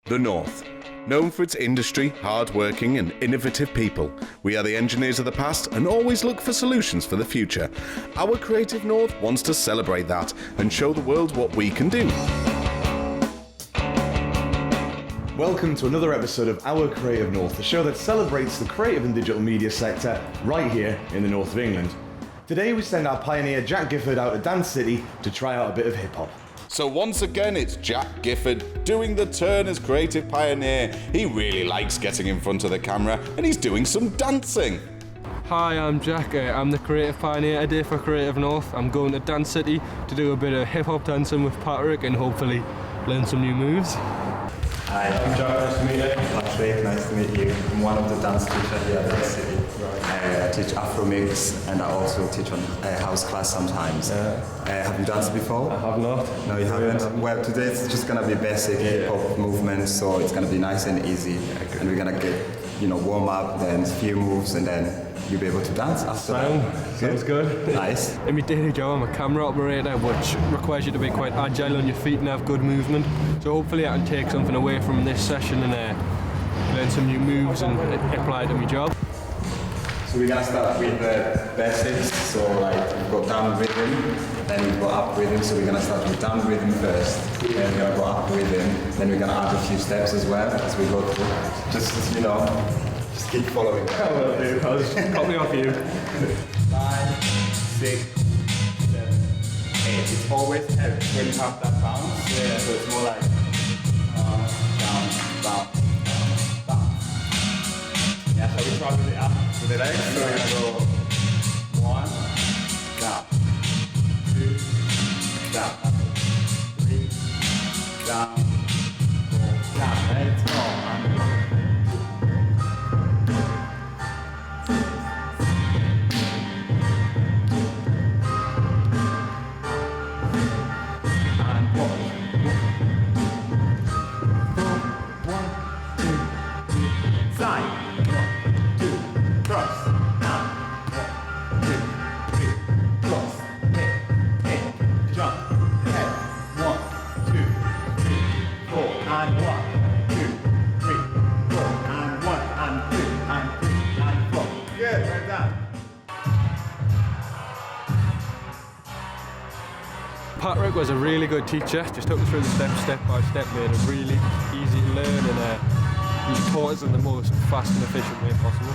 The North. Known for its industry, hard-working and innovative people, we are the engineers of the past and always look for solutions for the future. Our Creative North wants to celebrate that and show the world what we can do. Welcome to another episode of Our Creative North, the show that celebrates the creative and digital media sector right here in the north of England. Today we send our pioneer Jack Gifford out to Dance City to try out a bit of hip-hop. So once again, it's Jack Gifford doing the turn as creative pioneer. He really likes getting in front of the camera and he's doing some dancing. Hi, I'm Jack. I'm the creative pioneer today for Creative North. I'm going to Dance City to do a bit of hip-hop dancing with Patrick and hopefully learn some new moves. Hi, I'm John. Nice to meet you. Patrick, nice to meet you. I'm one of the dance teachers here at Dance City. I teach Afro mix and I also teach on house class sometimes. Have you danced before? I have not. No, you haven't? Well, today it's just going to be basic hip-hop movements, so it's going to be nice and easy. And we're going to get, warm up, then a few moves, and then you'll be able to dance after that. Sounds good. Nice. In my daily job, I'm a camera operator, which requires you to be quite agile on your feet and have good movement. So hopefully I can take something away from this session and learn some new moves and apply it to my job. So we're going to start with the basics. So we've got down rhythm, then we've got up rhythm. So we're going to start with down rhythm first, then we're going to go up rhythm, then we're going to add a few steps as well as we go through. Just keep following. I'll just copy off you. 5, 6, 7, 8. It's always helps when you have that bounce. Yeah. So it's more like down, bounce, bounce. Yeah, so we try with it up with the legs. So we're gonna go 1, down, 2, down, 3, down, 4, down. Let's go. Patrick was a really good teacher, just took us through the steps step by step, made it really easy to learn and he taught us in the most fast and efficient way possible.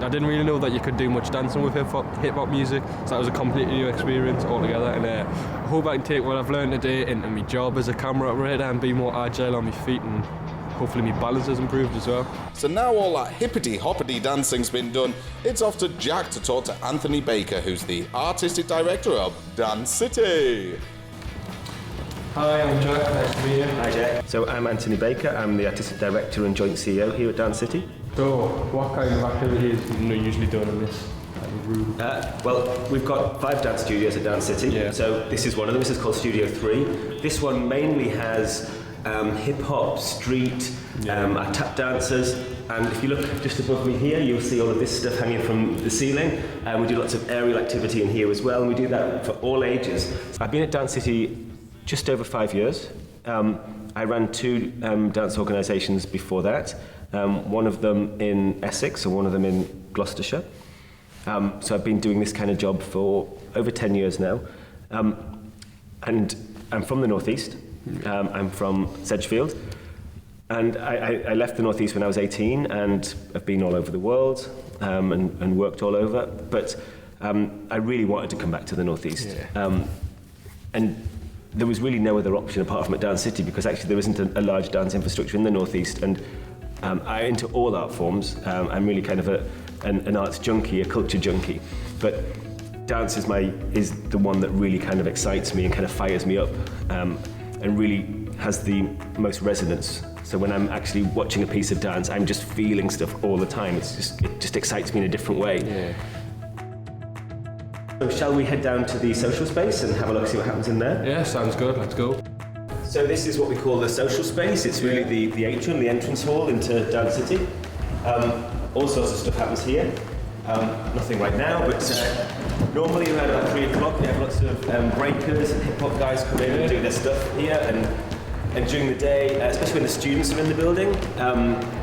I didn't really know that you could do much dancing with hip-hop music, so that was a completely new experience altogether, and I hope I can take what I've learned today into my job as a camera operator and be more agile on my feet, and hopefully my balance has improved as well. So now all that hippity-hoppity dancing's been done, it's off to Jack to talk to Anthony Baker, who's the artistic director of Dance City. Hi, I'm Jack, nice to meet you. Hi Jack. So I'm Anthony Baker, I'm the Artistic Director and Joint CEO here at Dance City. So, what kind of activities are you usually doing in this room? Well, we've got 5 dance studios at Dance City, so this is one of them, this is called Studio 3. This one mainly has hip-hop, street, our tap dancers, and if you look just above me here, you'll see all of this stuff hanging from the ceiling. We do lots of aerial activity in here as well, and we do that for all ages. I've been at Dance City just over 5 years. I ran 2 dance organisations before that, one of them in Essex and one of them in Gloucestershire. So I've been doing this kind of job for over 10 years now. And I'm from the Northeast. I'm from Sedgefield. And I left the Northeast when I was 18 and I've been all over the world and worked all over. But I really wanted to come back to the Northeast. And there was really no other option apart from at Dance City because actually there isn't a large dance infrastructure in the Northeast. And I'm into all art forms. I'm really kind of an arts junkie, a culture junkie. But dance is the one that really kind of excites me and kind of fires me up and really has the most resonance. So when I'm actually watching a piece of dance, I'm just feeling stuff all the time. It just excites me in a different way. Yeah. So shall we head down to the social space and have a look, see what happens in there? Yeah, sounds good. Let's go. So this is what we call the social space. It's really the atrium, the entrance hall into Dance City. All sorts of stuff happens here. Nothing right now, but normally around about 3 o'clock we have lots of breakers and hip-hop guys come in and do their stuff here. And during the day, especially when the students are in the building,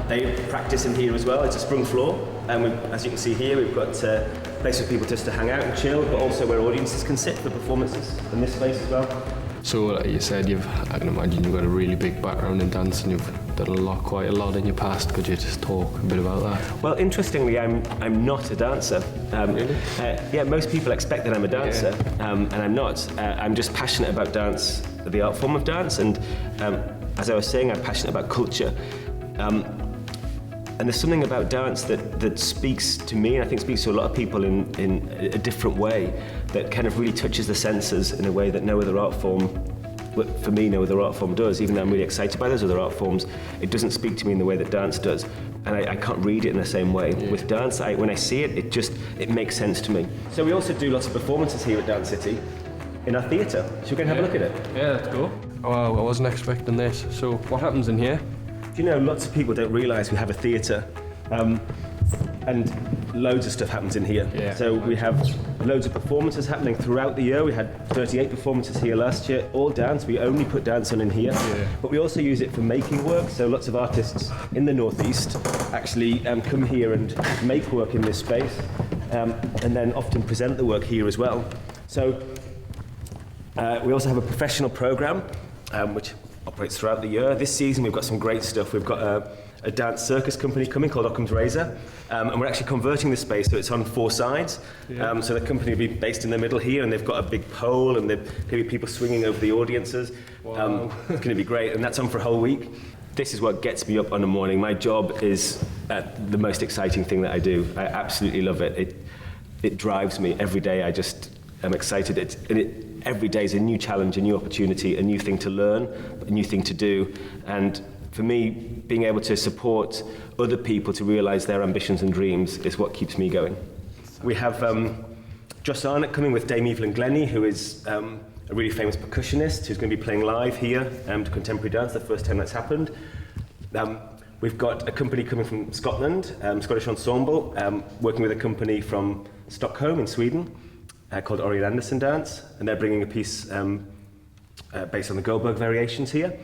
they practice in here as well. It's a sprung floor. And as you can see here, we've got a place for people just to hang out and chill, but also where audiences can sit for performances in this space as well. So like you said, I can imagine you've got a really big background in dance and you've done quite a lot in your past. Could you just talk a bit about that? Well, interestingly, I'm not a dancer. Really? Yeah, most people expect that I'm a dancer, and I'm not. I'm just passionate about dance, the art form of dance, and as I was saying, I'm passionate about culture. And there's something about dance that speaks to me, and I think speaks to a lot of people in a different way, that kind of really touches the senses in a way that no other art form, for me, no other art form does. Even though I'm really excited by those other art forms, it doesn't speak to me in the way that dance does. And I can't read it in the same way. Yeah. With dance, when I see it, it makes sense to me. So we also do lots of performances here at Dance City in our theatre. Should we go and have a look at it? Yeah, let's go. Oh, I wasn't expecting this. So what happens in here? You know, lots of people don't realise we have a theatre, and loads of stuff happens in here. Yeah. So we have loads of performances happening throughout the year. We had 38 performances here last year, all dance. We only put dance on in here. Yeah. But we also use it for making work. So lots of artists in the Northeast actually come here and make work in this space, and then often present the work here as well. So we also have a professional programme, which operates throughout the year. This season we've got some great stuff. We've got a dance circus company coming called Occam's Razor, and we're actually converting the space so it's on 4 sides. Yeah. So the company will be based in the middle here, and they've got a big pole, and there's going to be people swinging over the audiences. Wow. It's going to be great, and that's on for a whole week. This is what gets me up on the morning. My job is the most exciting thing that I do. I absolutely love it. It drives me every day. I'm excited. Every day is a new challenge, a new opportunity, a new thing to learn, a new thing to do. And for me, being able to support other people to realise their ambitions and dreams is what keeps me going. We have Joss Arnott coming with Dame Evelyn Glennie, who is a really famous percussionist who's going to be playing live here to contemporary dance, the first time that's happened. We've got a company coming from Scotland, Scottish Ensemble, working with a company from Stockholm in Sweden, called Orion Anderson Dance, and they're bringing a piece based on the Goldberg variations here.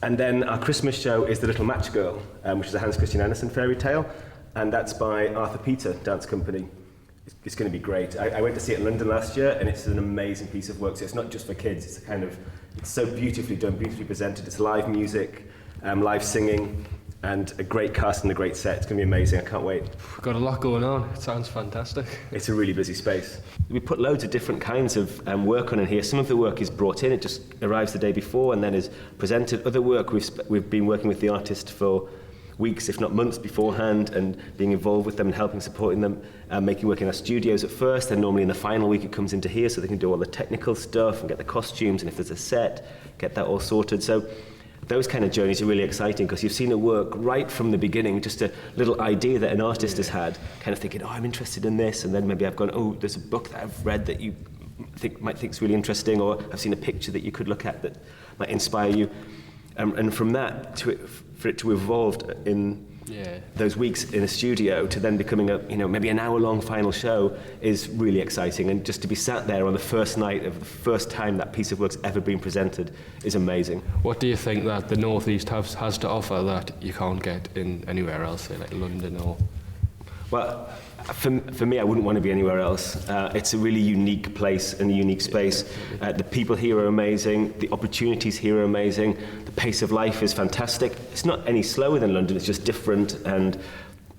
And then our Christmas show is The Little Match Girl, which is a Hans Christian Andersen fairy tale, and that's by Arthur Peter Dance Company. It's going to be great. I went to see it in London last year, and it's an amazing piece of work. So it's not just for kids, it's so beautifully done, beautifully presented. It's live music, live singing, and a great cast and a great set. It's going to be amazing. I can't wait. We've got a lot going on. It sounds fantastic. It's a really busy space. We put loads of different kinds of work on in here. Some of the work is brought in, it just arrives the day before and then is presented. Other work, we've been working with the artist for weeks, if not months beforehand, and being involved with them and helping, supporting them, making work in our studios at first, and normally in the final week it comes into here so they can do all the technical stuff and get the costumes, and if there's a set, get that all sorted. So those kind of journeys are really exciting because you've seen it work right from the beginning, just a little idea that an artist has had, kind of thinking, oh, I'm interested in this, and then maybe I've gone, oh, there's a book that I've read that you might think is really interesting, or I've seen a picture that you could look at that might inspire you. And from that, for it to evolve in those weeks in a studio to then becoming maybe an hour-long final show is really exciting. And just to be sat there on the first night of the first time that piece of work's ever been presented is amazing. What do you think that the North East has to offer that you can't get in anywhere else, say like London or? Well, for me, I wouldn't want to be anywhere else. It's a really unique place and a unique space. The people here are amazing. The opportunities here are amazing. The pace of life is fantastic. It's not any slower than London. It's just different, and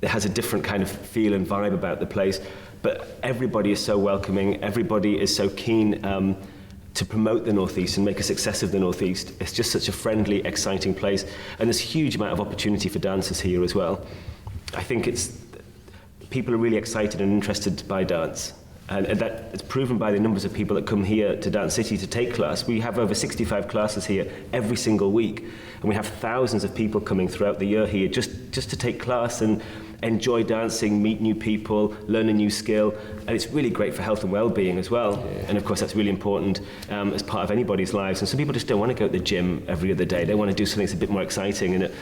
it has a different kind of feel and vibe about the place. But everybody is so welcoming. Everybody is so keen to promote the North East and make a success of the North East. It's just such a friendly, exciting place. And there's a huge amount of opportunity for dancers here as well. I think people are really excited and interested by dance, And that is proven by the numbers of people that come here to Dance City to take class. We have over 65 classes here every single week, and we have thousands of people coming throughout the year here just to take class and enjoy dancing, meet new people, learn a new skill, and it's really great for health and well-being as well. Yeah. And of course that's really important as part of anybody's lives. And some people just don't want to go to the gym every other day. They want to do something that's a bit more exciting and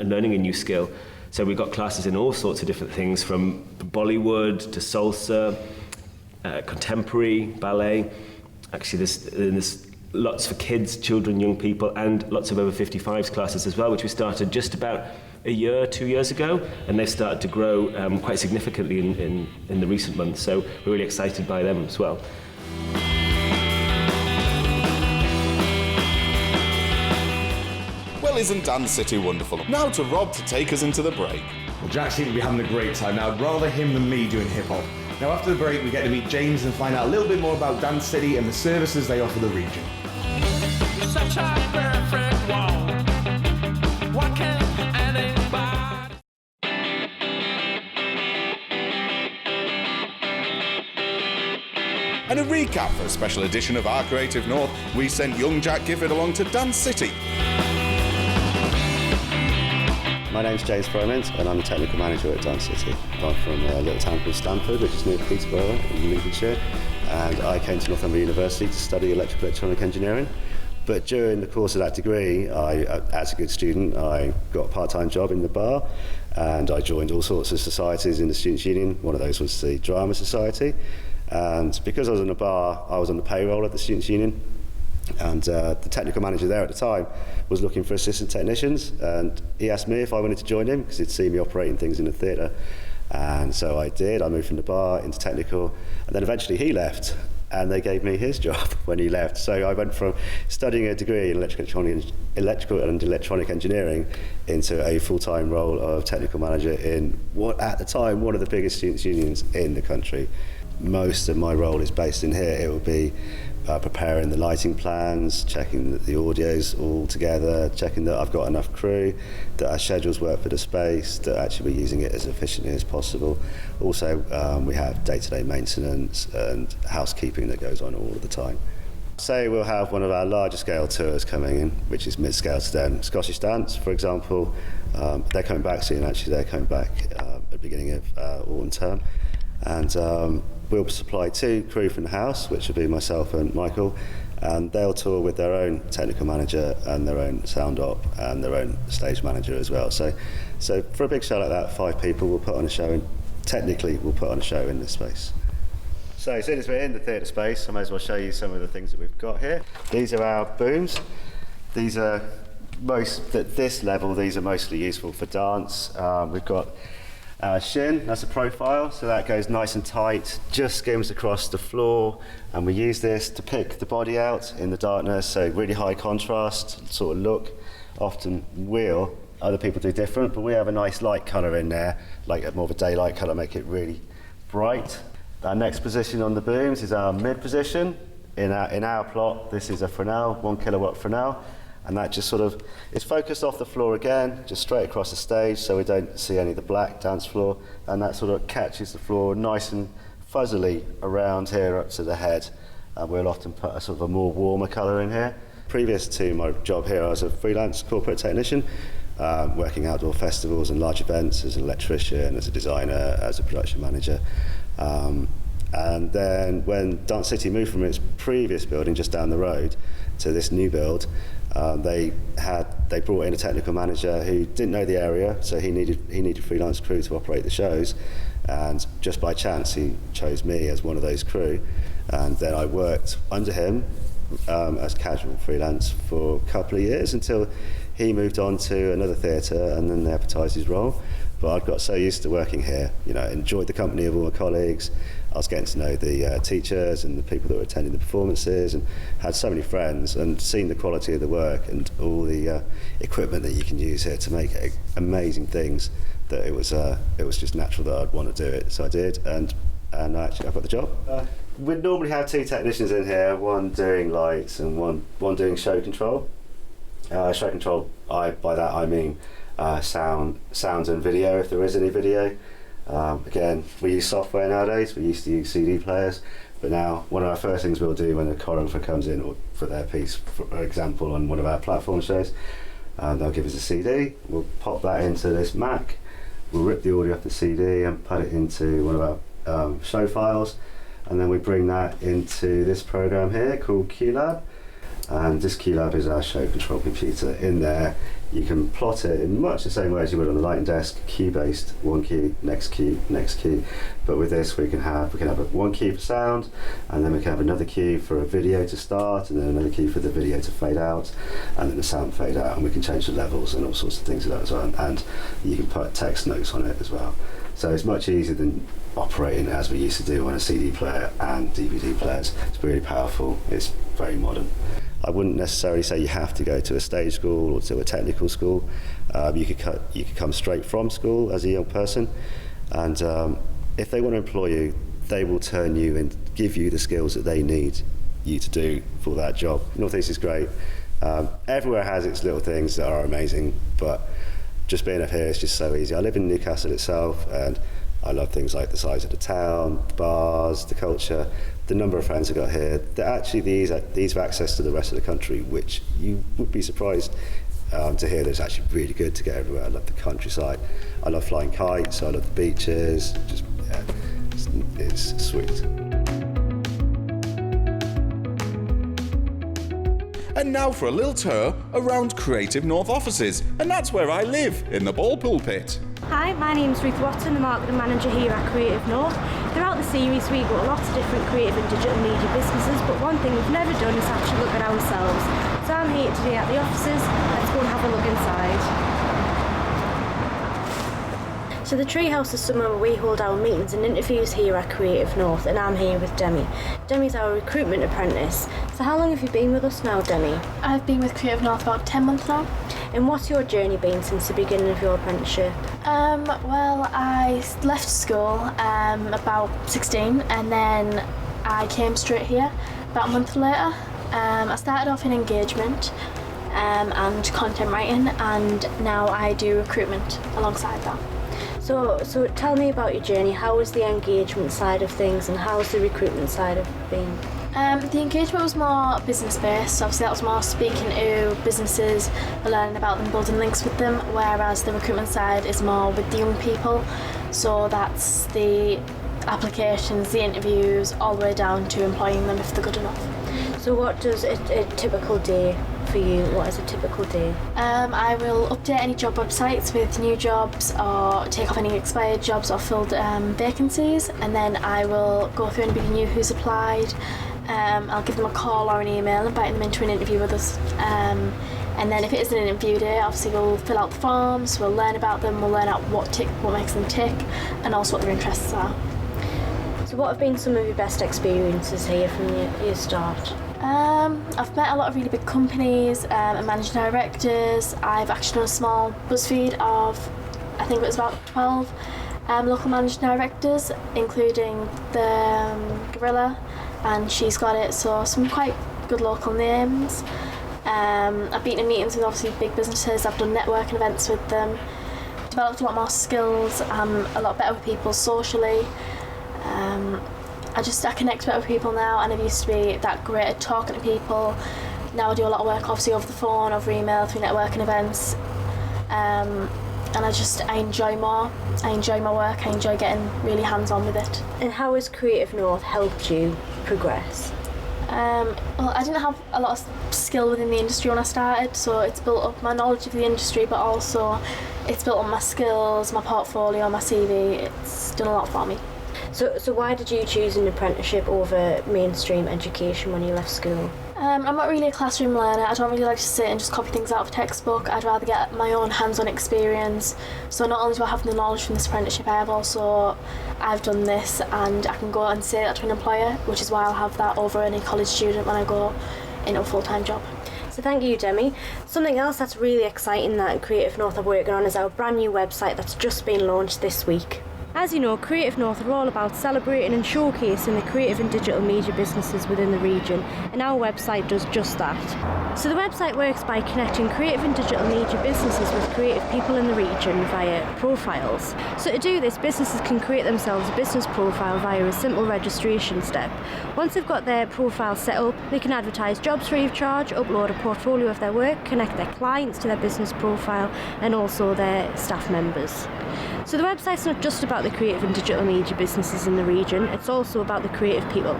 learning a new skill. So we've got classes in all sorts of different things, from Bollywood to salsa, contemporary, ballet. Actually, there's lots for kids, children, young people, and lots of over 55s classes as well, which we started just about a year, 2 years ago, and they've started to grow quite significantly in the recent months. So we're really excited by them as well. Well, isn't Dance City wonderful? Now to Rob to take us into the break. Well, Jack seemed to be having a great time. Now, I'd rather him than me doing hip-hop. Now, after the break, we get to meet James and find out a little bit more about Dance City and the services they offer the region. Such a perfect wall. What can anybody? And a recap for a special edition of Our Creative North, we sent young Jack Gifford along to Dance City. My name's James Fromint and I'm the technical manager at Dance City. I'm from a little town called Stamford, which is near Peterborough in Lincolnshire, and I came to Northumbria University to study electrical electronic engineering. But during the course of that degree, as a good student, I got a part-time job in the bar, and I joined all sorts of societies in the Students' Union. One of those was the Drama Society, and because I was in the bar, I was on the payroll at the Students' Union. And the technical manager there at the time was looking for assistant technicians, and he asked me if I wanted to join him because he'd seen me operating things in the theatre. And so I did. I moved from the bar into technical, and then eventually he left, and they gave me his job when he left. So I went from studying a degree in electrical and electronic engineering into a full-time role of technical manager in what at the time one of the biggest students' unions in the country. Most of my role is based in here. It will be preparing the lighting plans, checking that the audio's all together, checking that I've got enough crew, that our schedules work for the space, that actually we're using it as efficiently as possible. Also, we have day-to-day maintenance and housekeeping that goes on all of the time. Say we'll have one of our larger scale tours coming in, which is mid-scale to them. Scottish Dance, for example, they're coming back soon. Actually, they're coming back at the beginning of autumn term. And we'll supply 2 crew from the house, which will be myself and Michael, and they'll tour with their own technical manager and their own sound op and their own stage manager as well. So for a big show like that, 5 people will put on a show, technically we'll put on a show in this space. So as soon as we're in the theatre space, I may as well show you some of the things that we've got here. These are our booms. These are at this level, these are mostly useful for dance. We've got our shin, that's a profile, so that goes nice and tight, just skims across the floor, and we use this to pick the body out in the darkness, so really high contrast sort of look. Often other people do different, but we have a nice light colour in there, like more of a daylight colour, make it really bright. Our next position on the booms is our mid position. In our plot, this is a Fresnel, 1 kilowatt Fresnel. And that just sort of is focused off the floor again, just straight across the stage, so we don't see any of the black dance floor, and that sort of catches the floor nice and fuzzily around here up to the head. We'll often put a sort of a more warmer colour in here. Previous to my job here, I was a freelance corporate technician, working outdoor festivals and large events as an electrician, as a designer, as a production manager. And then when Dance City moved from its previous building just down the road to this new build, they brought in a technical manager who didn't know the area, so he needed freelance crew to operate the shows, and just by chance he chose me as one of those crew, and then I worked under him as casual freelance for a couple of years until he moved on to another theatre and then they advertised his role. But I'd got so used to working here, enjoyed the company of all my colleagues. I was getting to know the teachers and the people that were attending the performances, and had so many friends, and seen the quality of the work and all the equipment that you can use here to make amazing things, that it was just natural that I'd want to do it. So I did, and actually I got the job. We'd normally have 2 technicians in here, one doing lights and one doing show control. Show control, by that I mean sound and video, if there is any video. Again, we use software nowadays. We used to use CD players, but now one of our first things we'll do when a choreographer comes in or for their piece, for example, on one of our platform shows, they'll give us a CD. We'll pop that into this Mac. We'll rip the audio off the CD and put it into one of our show files, and then we bring that into this program here called QLab. And this QLab is our show control computer. In there, you can plot it in much the same way as you would on the lighting desk, cue-based, one cue, next cue, next cue. But with this, we can have one cue for sound, and then we can have another cue for a video to start, and then another cue for the video to fade out, and then the sound fade out, and we can change the levels and all sorts of things like that as well. And you can put text notes on it as well. So it's much easier than operating as we used to do on a CD player and DVD players. It's really powerful. It's very modern. I wouldn't necessarily say you have to go to a stage school or to a technical school. You could come straight from school as a young person, and if they want to employ you, they will turn you and give you the skills that they need you to do for that job. North East is great. Everywhere has its little things that are amazing, but just being up here is just so easy. I live in Newcastle itself, and I love things like the size of the town, the bars, the culture, the number of friends I've got here. Actually, these have access to the rest of the country, which you would be surprised to hear that it's actually really good to get everywhere. I love the countryside. I love flying kites. I love the beaches. It's sweet. And now for a little tour around Creative North offices, and that's where I live, in the ball pulpit. Hi, my name's Ruth Watson, the marketing manager here at Creative North. Throughout the series we go to lots of different creative and digital media businesses, but one thing we've never done is actually look at ourselves. So I'm here today at the offices. Let's go and have a look inside. So the Treehouse is somewhere where we hold our meetings and interviews here at Creative North, and I'm here with Demi. Demi's our recruitment apprentice. So how long have you been with us now, Demi? I've been with Creative North about 10 months now. And what's your journey been since the beginning of your apprenticeship? Well, I left school about 16, and then I came straight here about a month later. I started off in engagement and content writing, and now I do recruitment alongside that. So tell me about your journey. How was the engagement side of things, and how's the recruitment side of being? The engagement was more business-based. Obviously, that was more speaking to businesses, learning about them, building links with them, whereas the recruitment side is more with the young people. So that's the applications, the interviews, all the way down to employing them if they're good enough. So what does a typical day for you? What is a typical day? I will update any job websites with new jobs, or take off any expired jobs or filled vacancies, and then I will go through anybody new who's applied. I'll give them a call or an email, invite them into an interview with us. And then if it is an interview day, obviously we'll fill out the forms, we'll learn about them, we'll learn out what makes them tick, and also what their interests are. So what have been some of your best experiences here from your start? I've met a lot of really big companies and managing directors. I've actually done a small BuzzFeed of, I think it was about 12 local managing directors, including the Gorilla, and She's Got It, so some quite good local names. I've been in meetings with obviously big businesses. I've done networking events with them, developed a lot more skills. I'm a lot better with people socially. I connect better with people now, and I used to be that great at talking to people. Now I do a lot of work obviously over the phone, over email, through networking events, and I enjoy more. I enjoy my work. I enjoy getting really hands-on with it. And how has Creative North helped you progress? Well, I didn't have a lot of skill within the industry when I started, so it's built up my knowledge of the industry, but also it's built up my skills, my portfolio, my CV. It's done a lot for me. So why did you choose an apprenticeship over mainstream education when you left school? I'm not really a classroom learner. I don't really like to sit and just copy things out of a textbook. I'd rather get my own hands-on experience. So not only do I have the knowledge from this apprenticeship, I've done this, and I can go and say that to an employer, which is why I'll have that over any college student when I go into a full-time job. So thank you, Demi. Something else that's really exciting that Creative North are working on is our brand new website that's just been launched this week. As you know, Creative North are all about celebrating and showcasing the creative and digital media businesses within the region, and our website does just that. So the website works by connecting creative and digital media businesses with creative people in the region via profiles. So to do this, businesses can create themselves a business profile via a simple registration step. Once they've got their profile set up, they can advertise jobs free of charge, upload a portfolio of their work, connect their clients to their business profile, and also their staff members. So the website's not just about the creative and digital media businesses in the region, it's also about the creative people.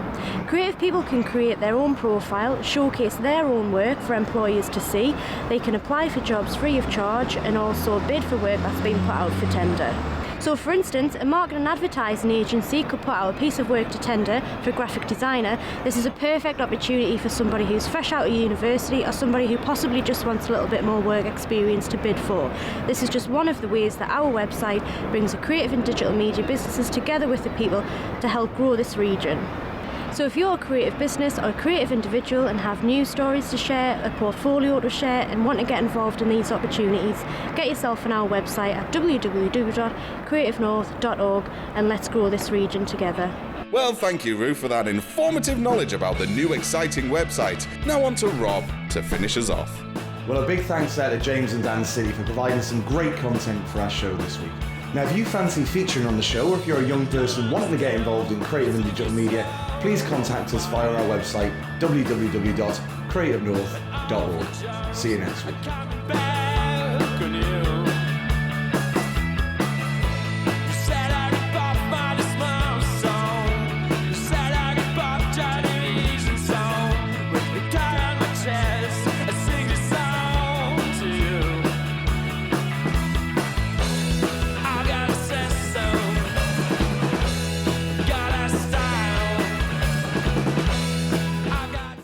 Creative people can create their own profile, showcase their own work for employers to see, they can apply for jobs free of charge and also bid for work that's been put out for tender. So for instance, a marketing and advertising agency could put out a piece of work to tender for a graphic designer. This is a perfect opportunity for somebody who's fresh out of university or somebody who possibly just wants a little bit more work experience to bid for. This is just one of the ways that our website brings the creative and digital media businesses together with the people to help grow this region. So if you're a creative business or a creative individual and have news stories to share, a portfolio to share and want to get involved in these opportunities, get yourself on our website at www.creativenorth.org and let's grow this region together. Well, thank you, Ruth, for that informative knowledge about the new exciting website. Now on to Rob to finish us off. Well, a big thanks there to James and Dan City for providing some great content for our show this week. Now, if you fancy featuring on the show, or if you're a young person wanting to get involved in creative and digital media, please contact us via our website, www.creativenorth.org. See you next week.